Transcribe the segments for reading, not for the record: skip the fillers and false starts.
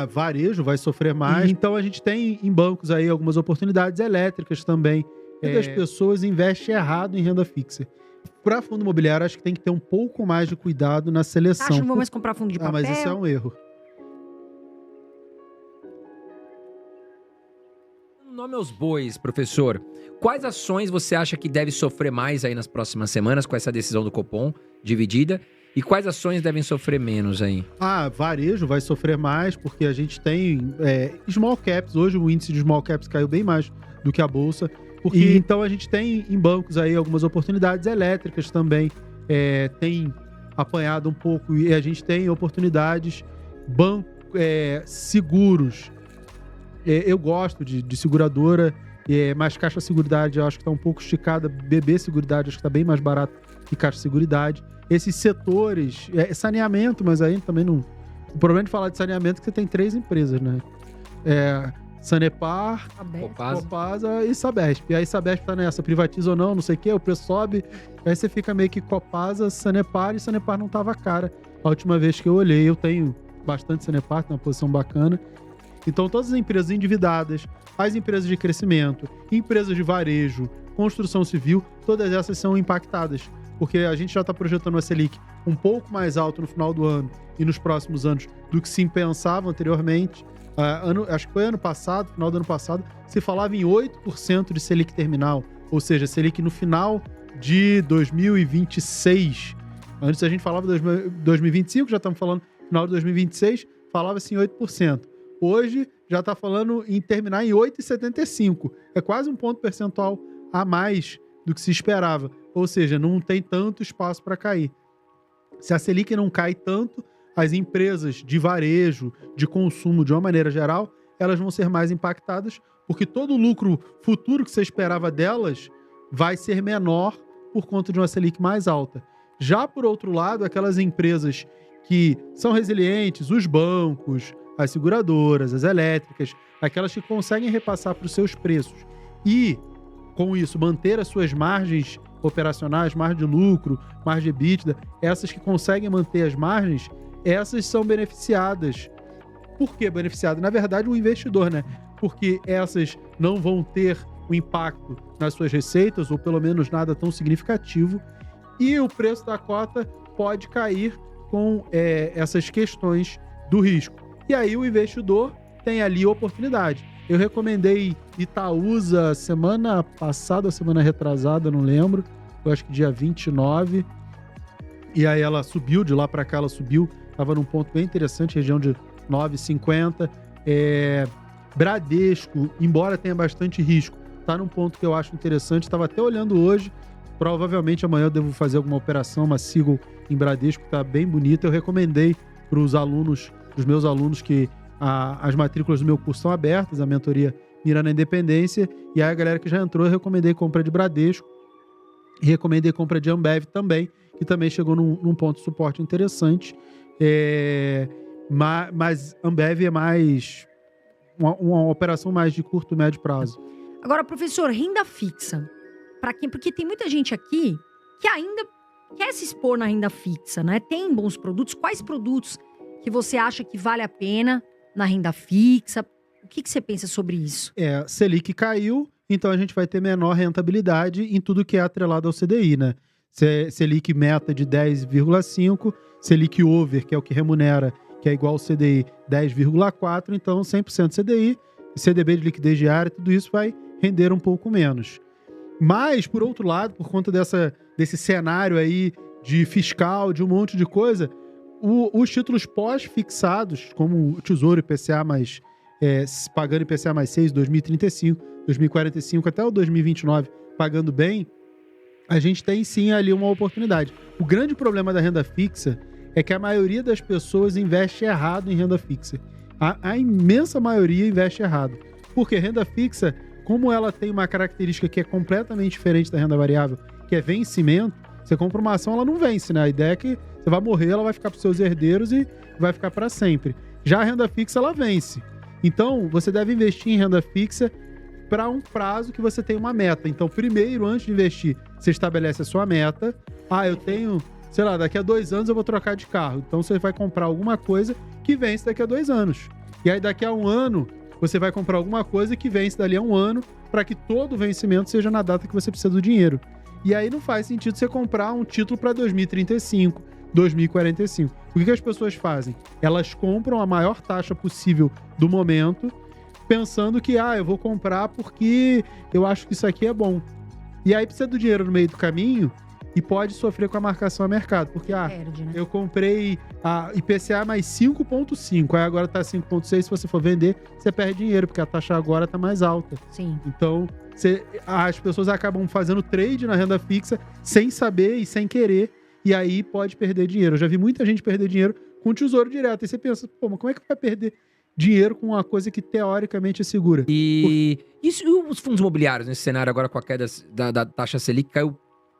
Varejo vai sofrer mais. Então a gente tem em bancos aí algumas oportunidades elétricas também. As pessoas investem errado em renda fixa. Para fundo imobiliário, acho que tem que ter um pouco mais de cuidado na seleção. Acho que não vou mais comprar fundo de papel? Mas isso é um erro. Nome aos bois, professor. Quais ações você acha que deve sofrer mais aí nas próximas semanas com essa decisão do Copom dividida? E quais ações devem sofrer menos aí? Varejo vai sofrer mais, porque a gente tem small caps. Hoje o índice de small caps caiu bem mais do que a bolsa. Então a gente tem em bancos aí algumas oportunidades elétricas também. Tem apanhado um pouco e a gente tem oportunidades seguros. Eu gosto de seguradora, mas Caixa Seguridade eu acho que está um pouco esticada. BB Seguridade acho que está bem mais barato que Caixa Seguridade. Esses setores, saneamento, mas aí também não... O problema de falar de saneamento é que você tem 3 empresas, né? Sanepar, Copasa e Sabesp. E aí Sabesp tá nessa, privatiza ou não, não sei o quê, o preço sobe. Aí você fica meio que Copasa, Sanepar, e Sanepar não tava cara. A última vez que eu olhei, eu tenho bastante Sanepar, tem uma posição bacana. Então todas as empresas endividadas, as empresas de crescimento, empresas de varejo, construção civil, todas essas são impactadas. Porque a gente já está projetando a Selic um pouco mais alto no final do ano e nos próximos anos do que se pensava anteriormente. Acho que foi ano passado, final do ano passado, se falava em 8% de Selic terminal, ou seja, Selic no final de 2026. Antes a gente falava de 2025, já estamos falando final de 2026, falava-se em 8%. Hoje já está falando em terminar em 8,75%. É quase um ponto percentual a mais do que se esperava. Ou seja, não tem tanto espaço para cair. Se a Selic não cai tanto, as empresas de varejo, de consumo, de uma maneira geral, elas vão ser mais impactadas, porque todo o lucro futuro que você esperava delas vai ser menor por conta de uma Selic mais alta. Já, por outro lado, aquelas empresas que são resilientes, os bancos, as seguradoras, as elétricas, aquelas que conseguem repassar para os seus preços e, com isso, manter as suas margens operacionais, margem de lucro, margem de EBITDA, essas que conseguem manter as margens, essas são beneficiadas. Por que beneficiadas? Na verdade, o investidor, né? Porque essas não vão ter o impacto nas suas receitas, ou pelo menos nada tão significativo, e o preço da cota pode cair com essas questões do risco. E aí o investidor tem ali oportunidade. Eu recomendei Itaúsa semana passada, semana retrasada, não lembro. Eu acho que dia 29. E aí ela subiu, de lá para cá ela subiu. Estava num ponto bem interessante, região de 9,50. Bradesco, embora tenha bastante risco, está num ponto que eu acho interessante. Estava até olhando hoje. Provavelmente amanhã eu devo fazer alguma operação, uma Seagull em Bradesco, que está bem bonita. Eu recomendei para os alunos, os meus alunos, que as matrículas do meu curso são abertas, a mentoria Mira na Independência, e aí a galera que já entrou, eu recomendei compra de Bradesco, e recomendei compra de Ambev também, que também chegou num ponto de suporte interessante, mas Ambev é mais uma operação mais de curto e médio prazo. Agora, professor, renda fixa, para quem? Porque tem muita gente aqui que ainda quer se expor na renda fixa, né? Tem bons produtos? Quais produtos que você acha que vale a pena na renda fixa? O que você pensa sobre isso? Selic caiu, então a gente vai ter menor rentabilidade em tudo que é atrelado ao CDI, né? Selic meta de 10,5, Selic over, que é o que remunera, que é igual ao CDI, 10,4, então 100% CDI, CDB de liquidez diária, tudo isso vai render um pouco menos. Mas, por outro lado, por conta desse cenário aí de fiscal, de um monte de coisa, os títulos pós-fixados, como o Tesouro IPCA pagando IPCA mais 6, 2035, 2045, até o 2029, pagando bem, a gente tem sim ali uma oportunidade. O grande problema da renda fixa é que a maioria das pessoas investe errado em renda fixa. A imensa maioria investe errado. Porque renda fixa, como ela tem uma característica que é completamente diferente da renda variável, que é vencimento, você compra uma ação, ela não vence, né? A ideia é que você vai morrer, ela vai ficar para os seus herdeiros e vai ficar para sempre. Já a renda fixa, ela vence. Então, você deve investir em renda fixa para um prazo que você tem uma meta. Então, primeiro, antes de investir, você estabelece a sua meta. Eu tenho, daqui a 2 anos eu vou trocar de carro. Então, você vai comprar alguma coisa que vence daqui a 2 anos. E aí daqui a um ano, você vai comprar alguma coisa que vence dali a um ano para que todo o vencimento seja na data que você precisa do dinheiro. E aí não faz sentido você comprar um título para 2035, 2045. O que as pessoas fazem? Elas compram a maior taxa possível do momento, pensando que, eu vou comprar porque eu acho que isso aqui é bom. E aí precisa do dinheiro no meio do caminho e pode sofrer com a marcação a mercado. Porque, Perde, né? eu comprei a IPCA mais 5,5, aí agora tá 5,6, se você for vender, você perde dinheiro, porque a taxa agora tá mais alta. Sim. Então, as pessoas acabam fazendo trade na renda fixa sem saber e sem querer, e aí pode perder dinheiro. Eu já vi muita gente perder dinheiro com tesouro direto. E você pensa, mas como é que vai perder dinheiro com uma coisa que teoricamente é segura? E os fundos imobiliários nesse cenário agora com a queda da taxa Selic caiu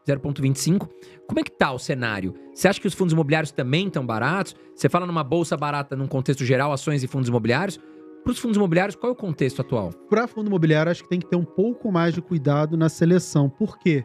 0,25. Como é que tá o cenário? Você acha que os fundos imobiliários também estão baratos? Você fala numa bolsa barata num contexto geral, ações e fundos imobiliários. Para os fundos imobiliários, qual é o contexto atual? Para fundo imobiliário, acho que tem que ter um pouco mais de cuidado na seleção. Por quê?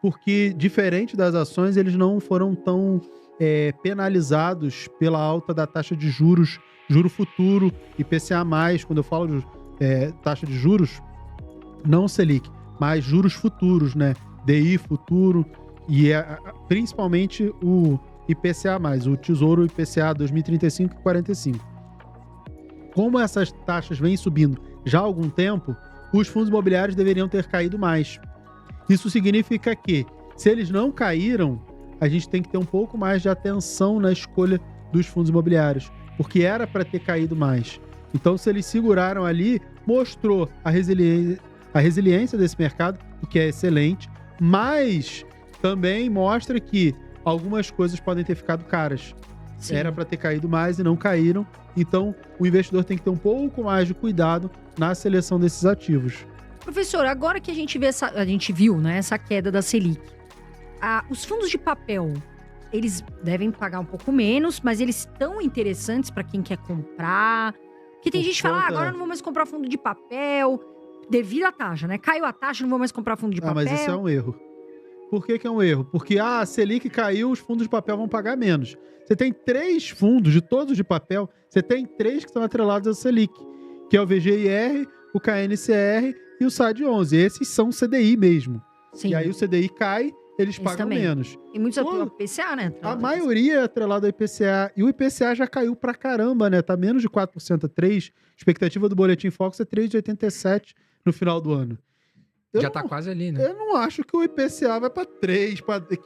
Porque, diferente das ações, eles não foram tão penalizados pela alta da taxa de juros, juro futuro, IPCA+. Quando eu falo de taxa de juros, não Selic, mas juros futuros, né? DI futuro e principalmente o IPCA+, o Tesouro IPCA 2035 e 45. Como essas taxas vêm subindo já há algum tempo, os fundos imobiliários deveriam ter caído mais. Isso significa que, se eles não caíram, a gente tem que ter um pouco mais de atenção na escolha dos fundos imobiliários, porque era para ter caído mais. Então, se eles seguraram ali, mostrou a resiliência desse mercado, o que é excelente, mas também mostra que algumas coisas podem ter ficado caras. Sim. Era para ter caído mais e não caíram. Então, o investidor tem que ter um pouco mais de cuidado na seleção desses ativos. Professor, agora que a gente viu, né, essa queda da Selic, os fundos de papel, eles devem pagar um pouco menos, mas eles estão interessantes para quem quer comprar. Porque tem gente que fala, agora eu não vou mais comprar fundo de papel, devido à taxa, né? Caiu a taxa, não vou mais comprar fundo de papel. Mas isso é um erro. Por que é um erro? Porque a Selic caiu, os fundos de papel vão pagar menos. Você tem 3 fundos, de todos de papel, você tem 3 que estão atrelados à Selic, que é o VGIR, o KNCR e o SAD11. Esses são CDI mesmo. Sim. E aí o CDI cai, eles pagam também. menos. Tem muitos IPCA, né? A maioria é atrelada ao IPCA. E o IPCA já caiu pra caramba, né? Tá menos de 4% a 3%. Expectativa do Boletim Focus é 3,87% no final do ano. Já tá quase ali, né? Eu não acho que o IPCA vai pra 3.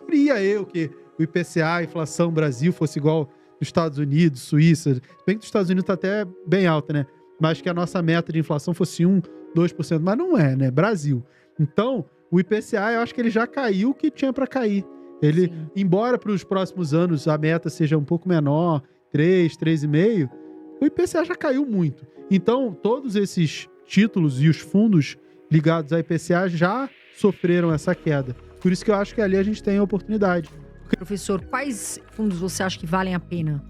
Queria eu que o IPCA, a inflação Brasil, fosse igual dos Estados Unidos, Suíça. Se bem que dos Estados Unidos tá até bem alta, né? Mas que a nossa meta de inflação fosse 1%, 2%. Mas não é, né? Brasil. Então, o IPCA, eu acho que ele já caiu o que tinha pra cair. Ele, Sim. embora para os próximos anos a meta seja um pouco menor, 3, 3,5%, o IPCA já caiu muito. Então, todos esses títulos e os fundos ligados ao IPCA já sofreram essa queda. Por isso que eu acho que ali a gente tem a oportunidade. Professor, quais fundos você acha que valem a pena?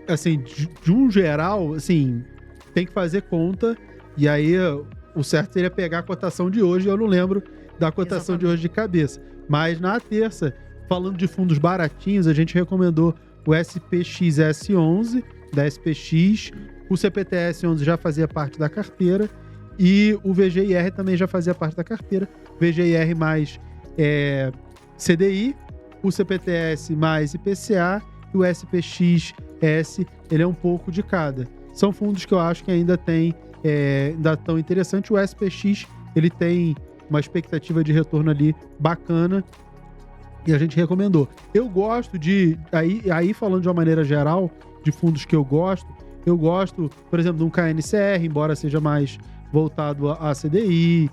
Assim, de um geral, assim, tem que fazer conta, e aí o certo seria pegar a cotação de hoje, eu não lembro da cotação de hoje de cabeça. Mas na terça, falando de fundos baratinhos, a gente recomendou o SPXS11 da SPX, o CPTS11 já fazia parte da carteira e o VGIR também já fazia parte da carteira. VGIR mais CDI, o CPTS mais IPCA e o SPXS, ele é um pouco de cada. São fundos que eu acho que ainda estão interessantes. O SPX, ele tem uma expectativa de retorno ali bacana e a gente recomendou. Eu gosto aí falando de uma maneira geral, de fundos que eu gosto, por exemplo, de um KNCR, embora seja mais voltado a CDI,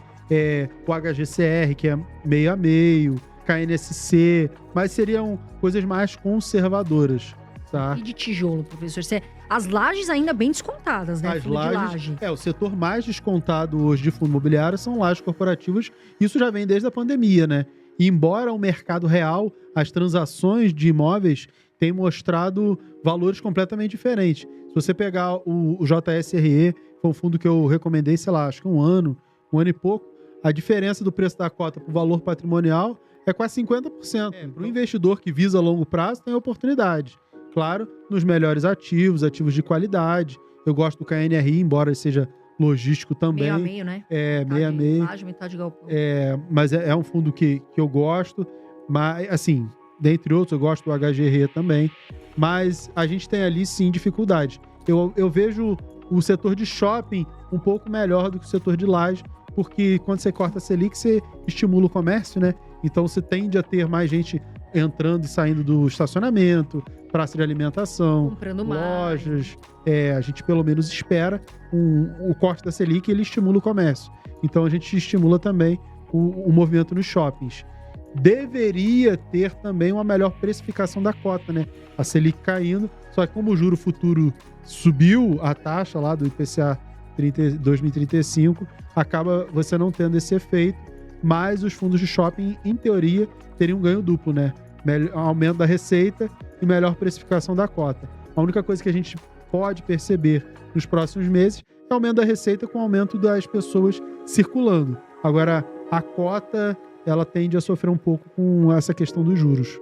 o HGCR, que é meio a meio, KNSC, mas seriam coisas mais conservadoras, tá? E de tijolo, professor? As lajes ainda bem descontadas, né? As lajes, o setor mais descontado hoje de fundo imobiliário são lajes corporativas. Isso já vem desde a pandemia, né? E embora o mercado real, as transações de imóveis têm mostrado valores completamente diferentes. Se você pegar o JSRE, foi um fundo que eu recomendei, sei lá, acho que um ano e pouco, a diferença do preço da cota para o valor patrimonial é quase 50%. Para o investidor que visa longo prazo, tem oportunidade. Claro, nos melhores ativos de qualidade. Eu gosto do KNRI, embora ele seja logístico também. Meio a meio, né? Meio a meio. Laje, metade galpão. Mas é um fundo que eu gosto. Mas, assim, dentre outros, eu gosto do HGRE também. Mas a gente tem ali, sim, dificuldade. Eu vejo o setor de shopping um pouco melhor do que o setor de laje, porque quando você corta a Selic, você estimula o comércio, né? Então você tende a ter mais gente entrando e saindo do estacionamento, praça de alimentação, Comprando mais. lojas. A gente pelo menos espera o corte da Selic, ele estimula o comércio. Então a gente estimula também o movimento nos shoppings. Deveria ter também uma melhor precificação da cota, né? A Selic caindo, só que como o juro futuro subiu a taxa lá do IPCA 2035, acaba você não tendo esse efeito, mas os fundos de shopping, em teoria, teriam um ganho duplo, né? Aumento da receita e melhor precificação da cota. A única coisa que a gente pode perceber nos próximos meses é o aumento da receita com o aumento das pessoas circulando. Agora, a cota, ela tende a sofrer um pouco com essa questão dos juros.